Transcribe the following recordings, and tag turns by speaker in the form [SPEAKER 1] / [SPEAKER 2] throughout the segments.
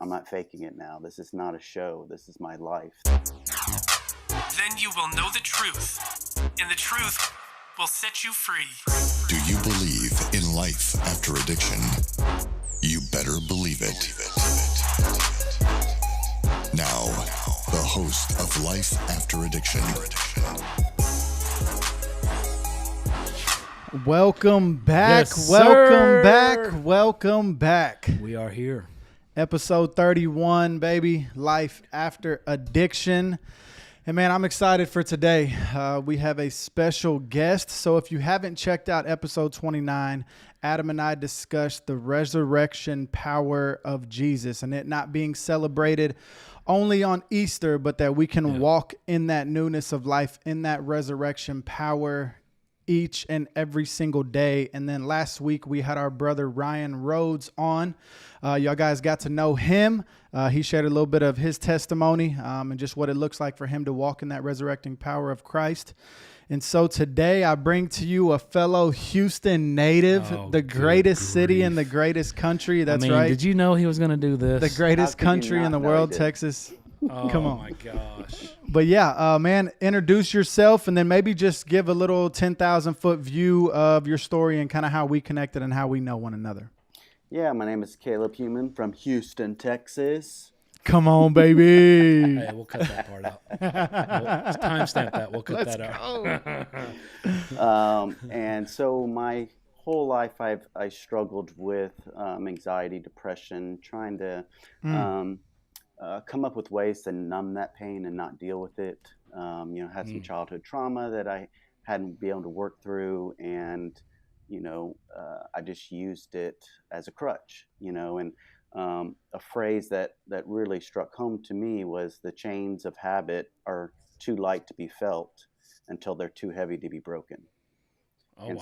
[SPEAKER 1] I'm not faking it now. This is not a show. This is my life.
[SPEAKER 2] Then you will know the truth, and the truth will set you free.
[SPEAKER 3] Do you believe in life after addiction? You better believe it. Now, the host of Life After Addiction.
[SPEAKER 4] Welcome back.
[SPEAKER 5] Yes,
[SPEAKER 4] welcome
[SPEAKER 5] sir.
[SPEAKER 4] back. Welcome back.
[SPEAKER 5] We are here.
[SPEAKER 4] Episode 31, baby. Life After Addiction. And man, I'm excited for today. We have a special guest. So if you haven't checked out episode 29, Adam and I discussed the resurrection power of Jesus and it not being celebrated only on Easter, but that we can walk in that newness of life, in that resurrection power each and every single day. And then last week we had our brother Ryan Rhodes on. Y'all guys got to know him. He shared a little bit of his testimony and just what it looks like for him to walk in that resurrecting power of Christ. And so today I bring to you a fellow Houston native, the greatest city in the greatest country. That's right.
[SPEAKER 5] Did you know he was going to do this?
[SPEAKER 4] The greatest
[SPEAKER 1] How could you
[SPEAKER 4] country
[SPEAKER 1] not
[SPEAKER 4] in the
[SPEAKER 1] know
[SPEAKER 4] world,
[SPEAKER 1] he did?
[SPEAKER 4] Texas.
[SPEAKER 5] Oh,
[SPEAKER 4] Come on.
[SPEAKER 5] my gosh.
[SPEAKER 4] But yeah, man, introduce yourself and then maybe just give a little 10,000 foot view of your story and kind of how we connected and how we know one another.
[SPEAKER 1] Yeah, my name is Caleb Human from Houston, Texas.
[SPEAKER 4] Come on, baby.
[SPEAKER 5] Hey, we'll cut that part out. We'll timestamp that. We'll cut that out.
[SPEAKER 1] And so my whole life I struggled with anxiety, depression, trying to come up with ways to numb that pain and not deal with it. Had some childhood trauma that I hadn't been able to work through, and I just used it as a crutch. And a phrase that really struck home to me was the chains of habit are too light to be felt until they're too heavy to be broken.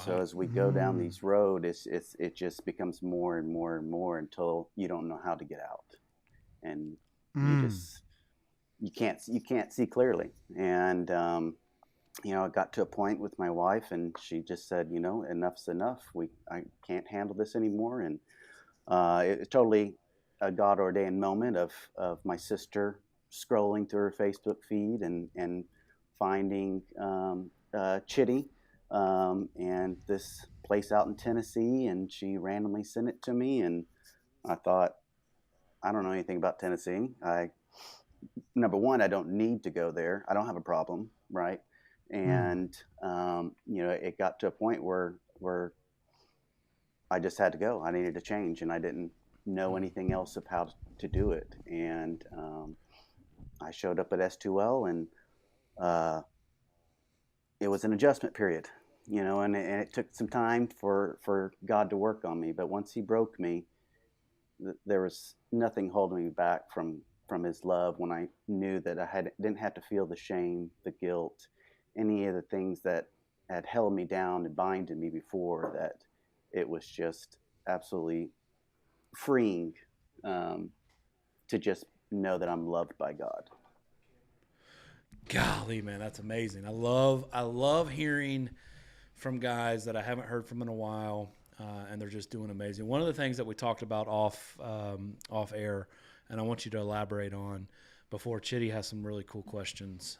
[SPEAKER 1] So as we go down these roads, it just becomes more and more and more until you don't know how to get out, and you can't see clearly. And I got to a point with my wife, and she just said, enough's enough. I can't handle this anymore. And it's totally a God-ordained moment of my sister scrolling through her Facebook feed and finding Chitty and this place out in Tennessee, and she randomly sent it to me, and I thought, I don't know anything about Tennessee. Number one, I don't need to go there. I don't have a problem, right? And it got to a point where I just had to go. I needed to change, and I didn't know anything else of how to do it. And I showed up at S2L, and it was an adjustment period, and it took some time for God to work on me. But once He broke me, there was nothing holding me back from His love, when I knew that I didn't have to feel the shame, the guilt, any of the things that had held me down and binded me before. That it was just absolutely freeing to just know that I'm loved by God.
[SPEAKER 5] Golly, man, that's amazing. I love hearing from guys that I haven't heard from in a while, and they're just doing amazing. One of the things that we talked about off air, and I want you to elaborate on before Chitty has some really cool questions.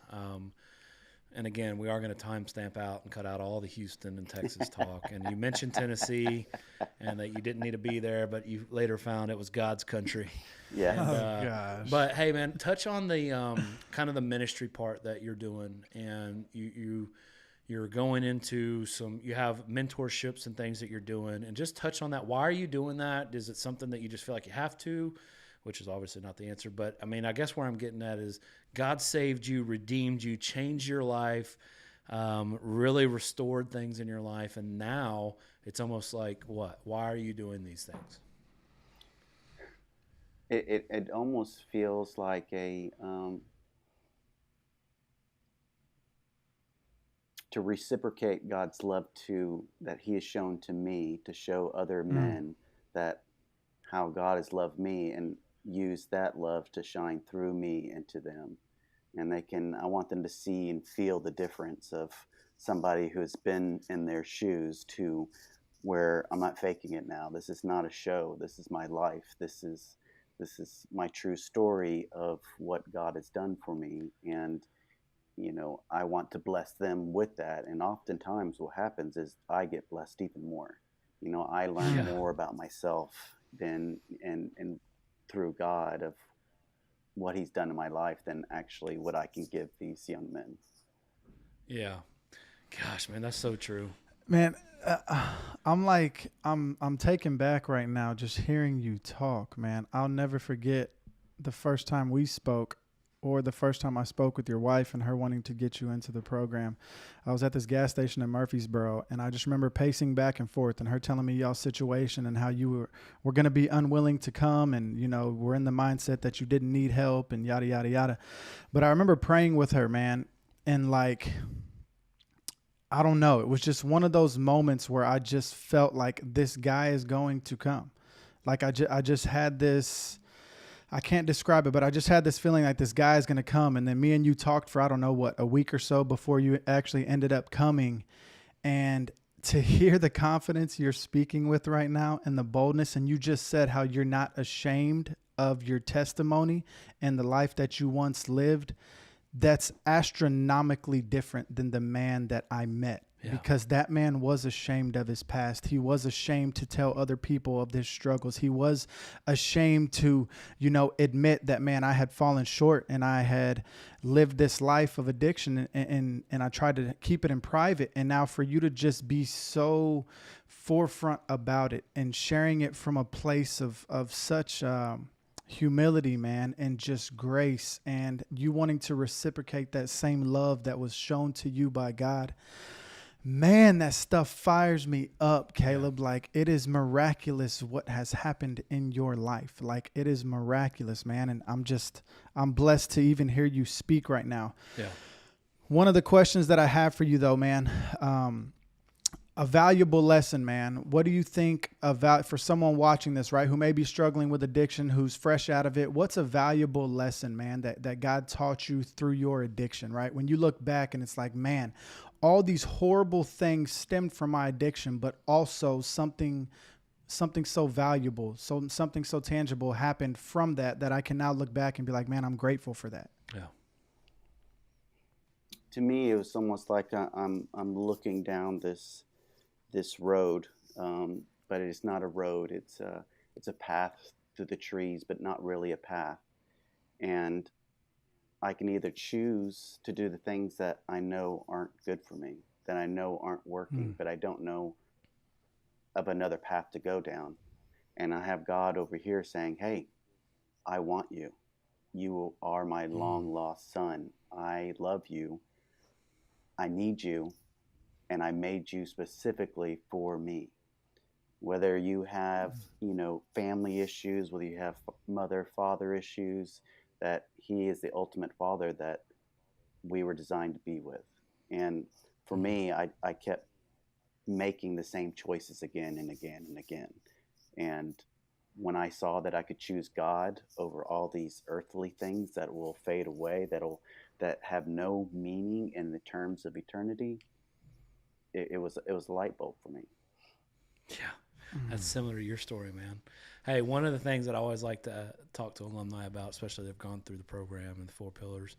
[SPEAKER 5] And again, we are going to timestamp out and cut out all the Houston and Texas talk. And you mentioned Tennessee and that you didn't need to be there, but you later found it was God's country.
[SPEAKER 1] Yeah.
[SPEAKER 4] Gosh.
[SPEAKER 5] But hey, man, touch on the kind of the ministry part that you're doing, and you're going into you have mentorships and things that you're doing, and just touch on that. Why are you doing that? Is it something that you just feel like you have to? Which is obviously not the answer, but I mean, I guess where I'm getting at is God saved you, redeemed you, changed your life, really restored things in your life, and now it's almost like, what? Why are you doing these things?
[SPEAKER 1] It almost feels like to reciprocate God's love that He has shown to me, to show other men that how God has loved me, and use that love to shine through me into them. And I want them to see and feel the difference of somebody who has been in their shoes to where I'm not faking it now. This is not a show. This is my life. This is this is my true story of what God has done for me, and I want to bless them with that. And oftentimes what happens is I get blessed even more. I learn
[SPEAKER 5] Yeah.
[SPEAKER 1] more about myself than and through God of what he's done in my life than actually what I can give these young men.
[SPEAKER 5] Yeah. Gosh, man, that's so true.
[SPEAKER 4] Man, I'm taken back right now just hearing you talk, man. I'll never forget the first time we spoke, or the first time I spoke with your wife and her wanting to get you into the program. I was at this gas station in Murfreesboro, and I just remember pacing back and forth and her telling me y'all's situation and how you were going to be unwilling to come, and, we're in the mindset that you didn't need help and yada, yada, yada. But I remember praying with her, man, and I don't know. It was just one of those moments where I just felt like this guy is going to come. Like I just had this, I can't describe it, but I just had this feeling like this guy is going to come. And then me and you talked for, I don't know what, a week or so before you actually ended up coming. And to hear the confidence you're speaking with right now and the boldness, and you just said how you're not ashamed of your testimony and the life that you once lived, that's astronomically different than the man that I met. Yeah. Because that man was ashamed of his past. He was ashamed to tell other people of his struggles. He was ashamed to, admit that, man, I had fallen short and I had lived this life of addiction, and I tried to keep it in private. And now for you to just be so forefront about it and sharing it from a place of such humility, man, and just grace, and you wanting to reciprocate that same love that was shown to you by God. Man, that stuff fires me up, Caleb. Yeah. Like, it is miraculous what has happened in your life. Like, it is miraculous, man. And I'm blessed to even hear you speak right now.
[SPEAKER 5] Yeah.
[SPEAKER 4] One of the questions that I have for you, though, man, a valuable lesson, man. What do you think about for someone watching this, right, who may be struggling with addiction, who's fresh out of it? What's a valuable lesson, man, that God taught you through your addiction, right? When you look back and it's like, man, all these horrible things stemmed from my addiction, but also something so valuable, something so tangible happened from that I can now look back and be like, man, I'm grateful for that.
[SPEAKER 5] Yeah.
[SPEAKER 1] To me, it was almost like I'm looking down this road, but it's not a road. It's a path through the trees, but not really a path. And I can either choose to do the things that I know aren't good for me, that I know aren't working, but I don't know of another path to go down. And I have God over here saying, hey, I want you. You are my long lost son. I love you. I need you. And I made you specifically for me. Whether you have, family issues, whether you have mother, father issues, that he is the ultimate father that we were designed to be with. And for me, I kept making the same choices again and again and again. And when I saw that I could choose God over all these earthly things that will fade away, that have no meaning in the terms of eternity, it was a light bulb for me.
[SPEAKER 5] Yeah, that's similar to your story, man. Hey, one of the things that I always like to talk to alumni about, especially they've gone through the program and the 4 pillars,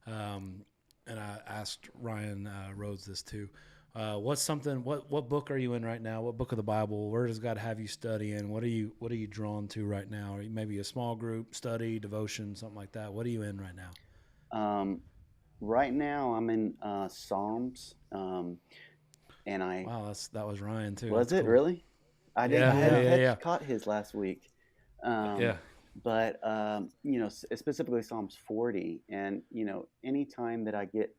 [SPEAKER 5] and I asked Ryan Rhodes this too. What book are you in right now? What book of the Bible? Where does God have you studying? What are you drawn to right now? Or maybe a small group study, devotion, something like that. What are you in right now?
[SPEAKER 1] Right now I'm in Psalms. And
[SPEAKER 5] that was Ryan too.
[SPEAKER 1] Was
[SPEAKER 5] That's
[SPEAKER 1] it
[SPEAKER 5] cool.
[SPEAKER 1] really? I hadn't caught his last week. But specifically Psalms 40, and anytime that I get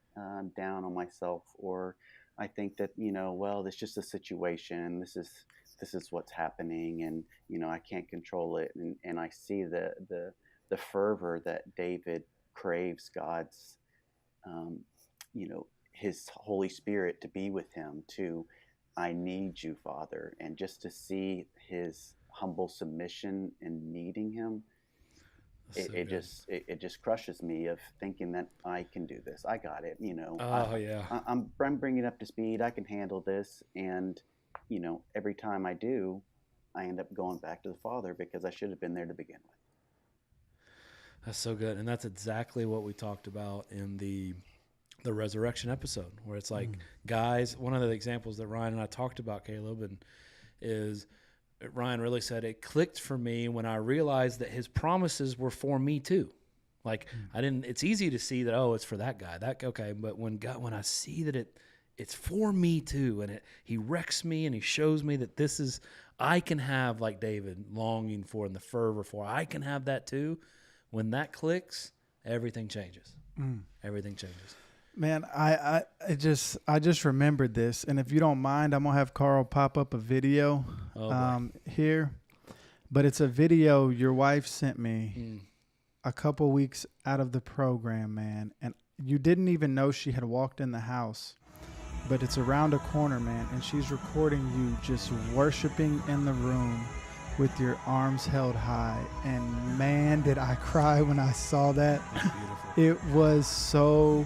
[SPEAKER 1] down on myself, or I think that it's just a situation. This is what's happening, and I can't control it, and I see the fervor that David craves God's, his Holy Spirit to be with him, I need you, Father. And just to see his humble submission in needing him, it just crushes me of thinking that I can do this. I got it. I'm bringing it up to speed. I can handle this. And, every time I do, I end up going back to the Father because I should have been there to begin with.
[SPEAKER 5] That's so good. And that's exactly what we talked about in the resurrection episode, where it's like, guys, one of the examples that Ryan and I talked about, Caleb, and is Ryan really said it clicked for me when I realized that his promises were for me too. Like it's easy to see that, oh, it's for that guy, okay. But when I see that it's for me too, and he wrecks me and he shows me that I can have, like David, longing for and the fervor for, I can have that too. When that clicks, everything changes. Everything changes.
[SPEAKER 4] Man, I just remembered this, and if you don't mind, I'm gonna have Carl pop up a video here. But it's a video your wife sent me a couple weeks out of the program, man, and you didn't even know she had walked in the house. But it's around a corner, man, and she's recording you just worshiping in the room with your arms held high. And man, did I cry when I saw that. It was so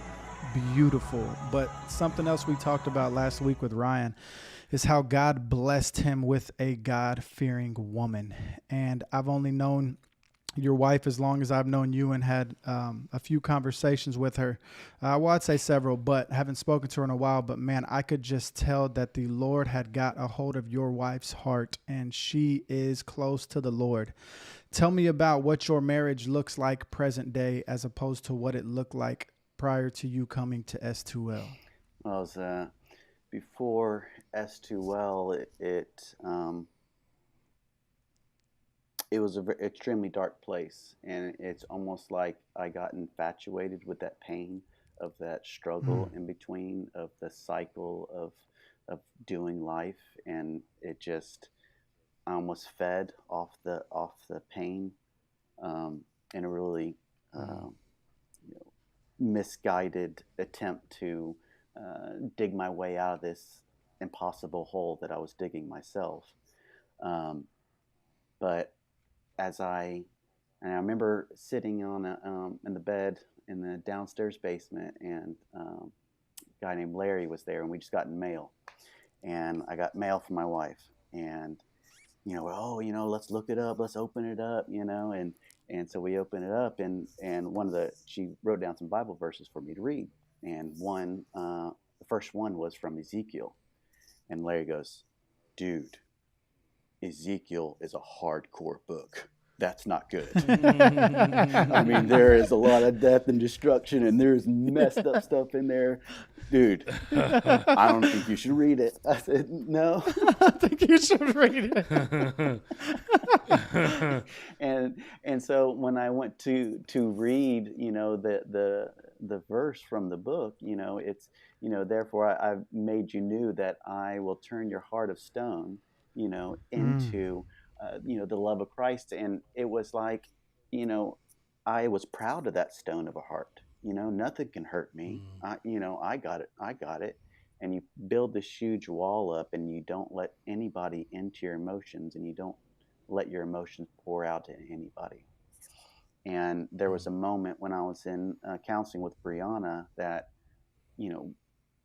[SPEAKER 4] beautiful. But something else we talked about last week with Ryan is how God blessed him with a God-fearing woman. And I've only known your wife as long as I've known you, and had a few conversations with her. Well, I'd say several, but haven't spoken to her in a while. But man, I could just tell that the Lord had got a hold of your wife's heart, and she is close to the Lord. Tell me about what your marriage looks like present day as opposed to what it looked like prior to you coming to S2L.
[SPEAKER 1] Well, it was, before S2L, it was an extremely dark place, and it's almost like I got infatuated with that pain of that struggle in between, of the cycle of doing life, and I almost fed off the pain in a really misguided attempt to dig my way out of this impossible hole that I was digging myself. But I remember sitting on in the bed in the downstairs basement, and a guy named Larry was there, and we just got mail, and I got mail from my wife, and let's look it up, let's open it up, and so we opened it up, and she wrote down some Bible verses for me to read, and the first one was from Ezekiel, and Larry goes, "Dude, Ezekiel is a hardcore book. That's not good." I mean, there is a lot of death and destruction, and there's messed up stuff in there. Dude, I don't think you should read it. I said, no.
[SPEAKER 4] I think you should read
[SPEAKER 1] it. And so when I went to read, the verse from the book, it's, therefore I've made you new that I will turn your heart of stone, into the love of Christ. And it was like, I was proud of that stone of a heart. Nothing can hurt me. I got it. And you build this huge wall up, and you don't let anybody into your emotions, and you don't let your emotions pour out to anybody. And there was a moment when I was in counseling with Brianna that,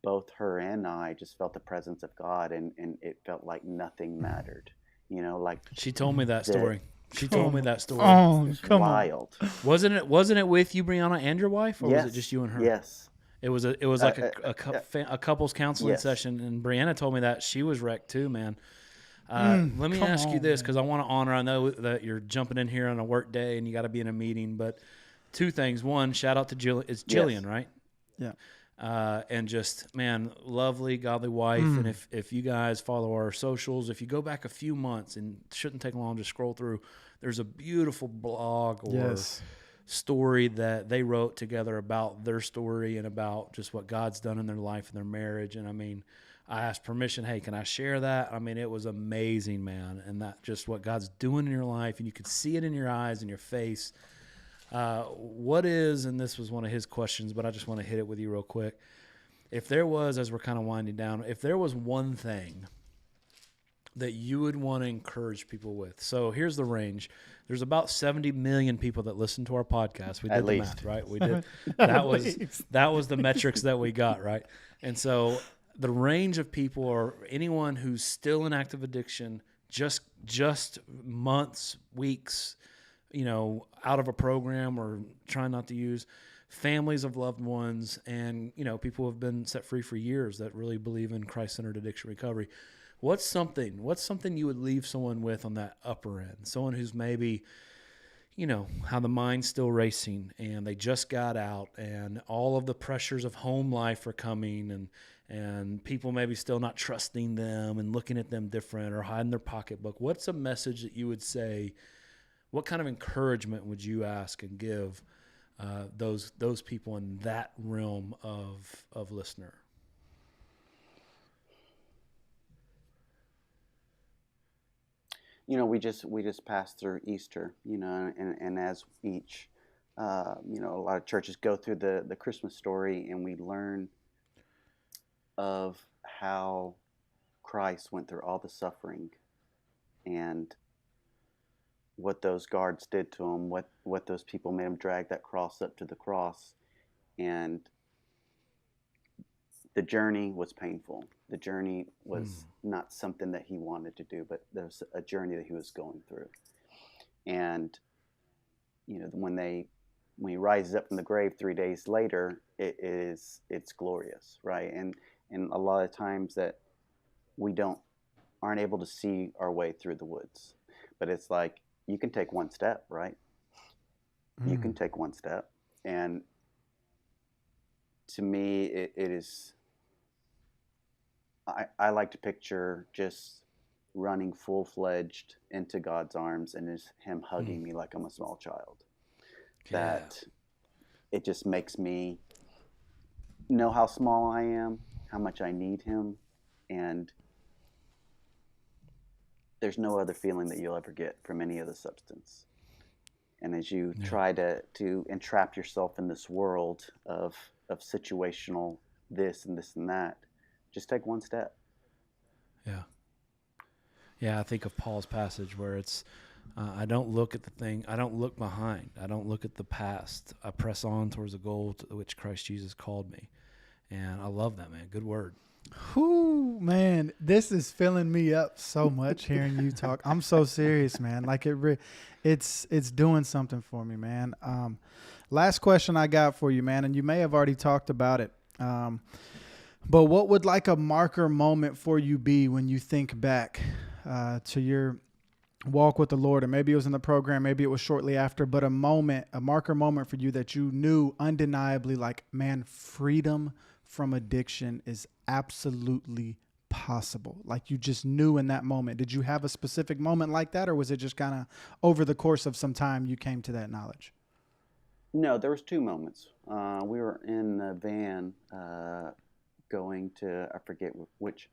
[SPEAKER 1] both her and I just felt the presence of God, and it felt like nothing mattered. Like
[SPEAKER 5] she told me that story. She told me that story.
[SPEAKER 4] Oh, come
[SPEAKER 1] wild.
[SPEAKER 4] on.
[SPEAKER 5] Wasn't it with you, Brianna, and your wife, or was it just you and her?
[SPEAKER 1] Yes.
[SPEAKER 5] It was like a couples counseling session, and Brianna told me that she was wrecked too, man. Let me ask you this, because I want to honor. I know that you're jumping in here on a work day and you got to be in a meeting, but two things. One, shout out to Jillian. It's Jillian, right?
[SPEAKER 4] Yeah.
[SPEAKER 5] And just, man, lovely, godly wife. And if you guys follow our socials, if you go back a few months, and it shouldn't take long to scroll through, there's a beautiful blog or story that they wrote together about their story and about just what God's done in their life and their marriage. And I mean, I asked permission, hey, can I share that? I mean, it was amazing, man. And that just what God's doing in your life, and you could see it in your eyes and your face. What is, and this was one of his questions, but I just want to hit it with you real quick. If there was, as we're kind of winding down, if there was one thing that you would want to encourage people with. So here's the range. There's about 70 million people that listen to our podcast. We did the math, right? We did. That was the metrics that we got, right? And so the range of people, or anyone who's still in active addiction, just months, weeks, out of a program or trying not to use, families of loved ones, and, people who have been set free for years that really believe in Christ-centered addiction recovery. What's something you would leave someone with on that upper end? Someone who's maybe, how the mind's still racing and they just got out and all of the pressures of home life are coming, and people maybe still not trusting them and looking at them different or hiding their pocketbook. What's a message that you would say? What kind of encouragement would you ask and give those people in that realm of listener?
[SPEAKER 1] We just passed through Easter, and as each, a lot of churches go through the Christmas story, and we learn of how Christ went through all the suffering and what those guards did to him, what those people made him drag that cross up to the cross. And the journey was painful. The journey was not something that he wanted to do, but there was a journey that he was going through. And, when he rises up from the grave 3 days later, it's glorious, right? And a lot of times that we aren't able to see our way through the woods, but it's like, you can take one step, right? You can take one step. And to me, it is, I like to picture just running full-fledged into God's arms and just him hugging me like I'm a small child.
[SPEAKER 5] Yeah.
[SPEAKER 1] That it just makes me know how small I am, how much I need him, and there's no other feeling that you'll ever get from any other substance. And as you try to entrap yourself in this world of situational this and this and that, just take one step.
[SPEAKER 5] Yeah, I think of Paul's passage where it's, I don't look at the thing, I don't look behind, I don't look at the past, I press on towards the goal to which Christ Jesus called me. And I love that, man. Good word.
[SPEAKER 4] Whoo, man, this is filling me up so much hearing you talk. I'm so serious, man. Like it's doing something for me, man. Last question I got for you, man, and you may have already talked about it. But what would like a marker moment for you be when you think back to your walk with the Lord? And maybe it was in the program, maybe it was shortly after, but a marker moment for you that you knew undeniably, like, man, freedom from addiction is absolutely possible. Like, you just knew in that moment. Did you have a specific moment like that, or was it just kind of over the course of some time you came to that knowledge?
[SPEAKER 1] No, there was two moments. We were in the van going to, I forget which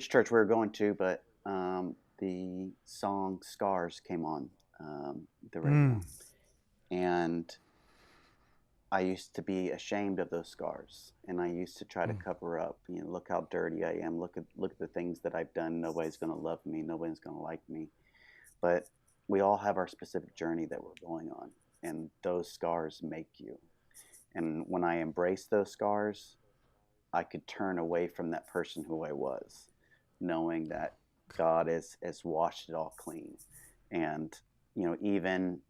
[SPEAKER 1] church we were going to, but the song Scars came on the radio. And I used to be ashamed of those scars, and I used to try to cover up. Look how dirty I am. Look at the things that I've done. Nobody's going to love me. Nobody's going to like me. But we all have our specific journey that we're going on, and those scars make you. And when I embraced those scars, I could turn away from that person who I was, knowing that God has washed it all clean. And even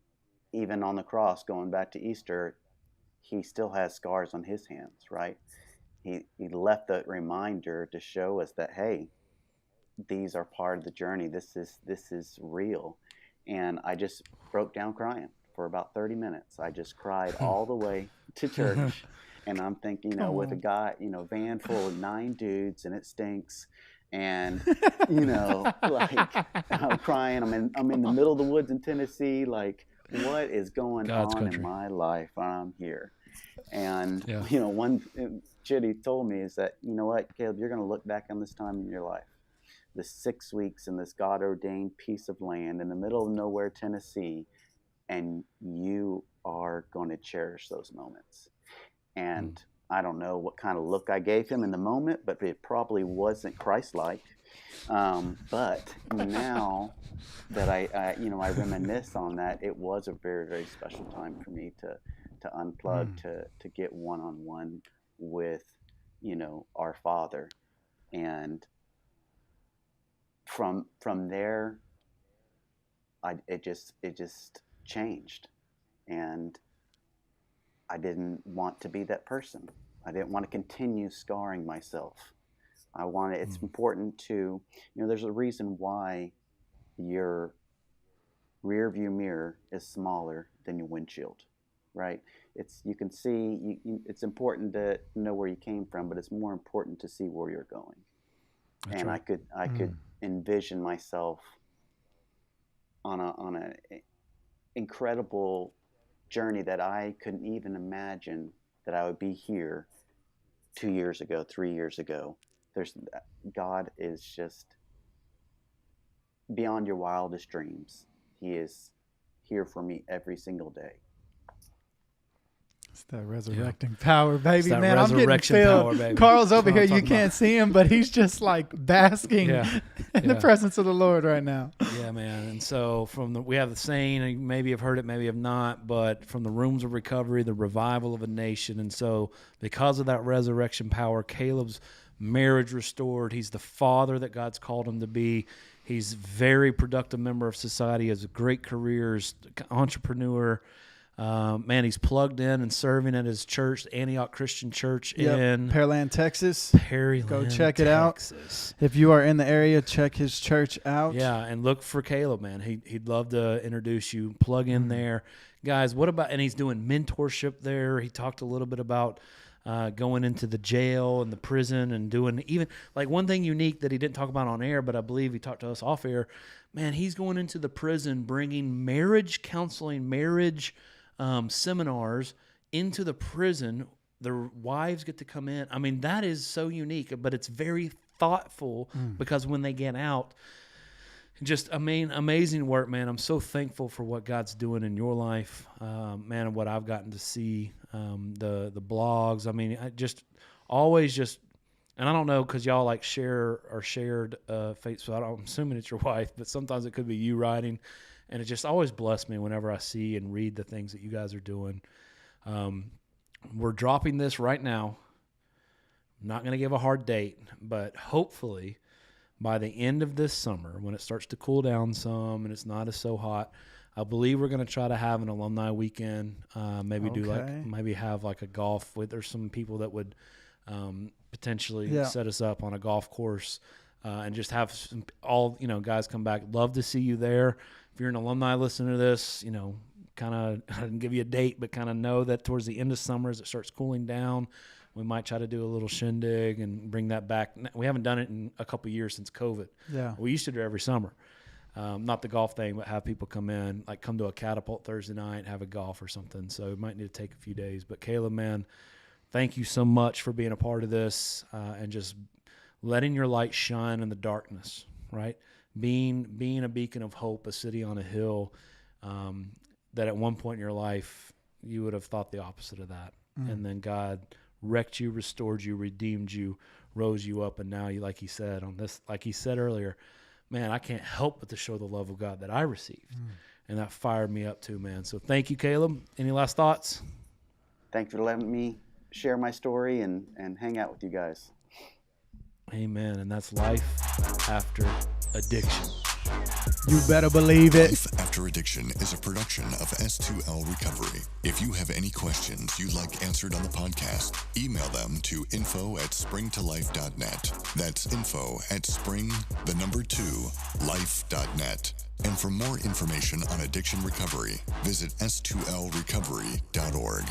[SPEAKER 1] on the cross, going back to Easter, he still has scars on his hands, right? He left that reminder to show us that, hey, these are part of the journey. This is real. And I just broke down crying for about 30 minutes. I just cried all the way to church. And I'm thinking, with a guy, van full of 9 dudes, and it stinks. And, like, I'm crying. I'm in the middle of the woods in Tennessee. Like, what is going
[SPEAKER 5] God's
[SPEAKER 1] on
[SPEAKER 5] country.
[SPEAKER 1] in my life? I'm here. And,
[SPEAKER 5] Yeah.
[SPEAKER 1] one shit he told me is that, what, Caleb, you're going to look back on this time in your life, the 6 weeks in this God-ordained piece of land in the middle of nowhere, Tennessee, and you are going to cherish those moments. And I don't know what kind of look I gave him in the moment, but it probably wasn't Christ-like. But now that I reminisce on that, it was a very, very special time for me to unplug, to get one-on-one with, our Father. And from there, it just changed. And I didn't want to be that person. I didn't want to continue scarring myself. It's important to, there's a reason why your rear view mirror is smaller than your windshield, right? You can see, it's important to know where you came from, but it's more important to see where you're going. That's right. I could envision myself on an incredible journey that I couldn't even imagine that I would be here 2 years ago, 3 years ago. God is just beyond your wildest dreams. He is here for me every single day.
[SPEAKER 4] It's that resurrecting power, baby. Man, I'm getting
[SPEAKER 5] resurrection
[SPEAKER 4] filled.
[SPEAKER 5] power, baby.
[SPEAKER 4] Carl's over here.
[SPEAKER 5] That's what
[SPEAKER 4] You
[SPEAKER 5] I'm
[SPEAKER 4] can't see him, but he's just like basking in the presence of the Lord right now.
[SPEAKER 5] Yeah, man. And so we have the saying, and maybe you've heard it, maybe you've not, but from the rooms of recovery, the revival of a nation. And so because of that resurrection power, Caleb's marriage restored. He's the father that God's called him to be. He's a very productive member of society, has a great career, is entrepreneur. Man, he's plugged in and serving at his church, Antioch Christian Church in
[SPEAKER 4] Pearland, Texas.
[SPEAKER 5] Go
[SPEAKER 4] check it out. If you are in the area, check his church out.
[SPEAKER 5] Yeah, and look for Caleb, man. He'd love to introduce you. Plug in there. Guys, what about, and he's doing mentorship there. He talked a little bit about going into the jail and the prison and doing even, like one thing unique that he didn't talk about on air, but I believe he talked to us off air. Man, he's going into the prison, bringing marriage counseling, marriage seminars into the prison. Their wives get to come in. I mean, that is so unique, but it's very thoughtful because when they get out, just amazing work, man. I'm so thankful for what God's doing in your life, man, and what I've gotten to see, the blogs. I mean, I just always just, and I don't know, because y'all like shared faith, so I'm assuming it's your wife, but sometimes it could be you writing. And it just always blessed me whenever I see and read the things that you guys are doing. We're dropping this right now. I'm not going to give a hard date, but hopefully by the end of this summer, when it starts to cool down some and it's not as so hot, I believe we're going to try to have an alumni weekend. Maybe have like a golf with, there's some people that would potentially set us up on a golf course and just have guys come back. Love to see you there. If you're an alumni listening to this, kind of, I didn't give you a date, but kind of know that towards the end of summer as it starts cooling down, we might try to do a little shindig and bring that back. We haven't done it in a couple of years since COVID. Yeah. We used to do it every summer. Not the golf thing, but have people come in, like come to a catapult Thursday night, have a golf or something. So we might need to take a few days. But Caleb, man, thank you so much for being a part of this and just letting your light shine in the darkness, right? Being a beacon of hope, a city on a hill, that at one point in your life you would have thought the opposite of that. And then God wrecked you, restored you, redeemed you, rose you up, and now you, like he said earlier, man, I can't help but to show the love of God that I received. And that fired me up too, man. So thank you, Caleb. Any last thoughts?
[SPEAKER 1] Thank you for letting me share my story and hang out with you guys.
[SPEAKER 5] Amen. And that's Life After Addiction.
[SPEAKER 4] You better believe it.
[SPEAKER 3] Life After Addiction is a production of S2L Recovery. If you have any questions you'd like answered on the podcast, email them to info@springtolife.net. That's info@spring2life.net. And for more information on addiction recovery, visit s2lrecovery.org.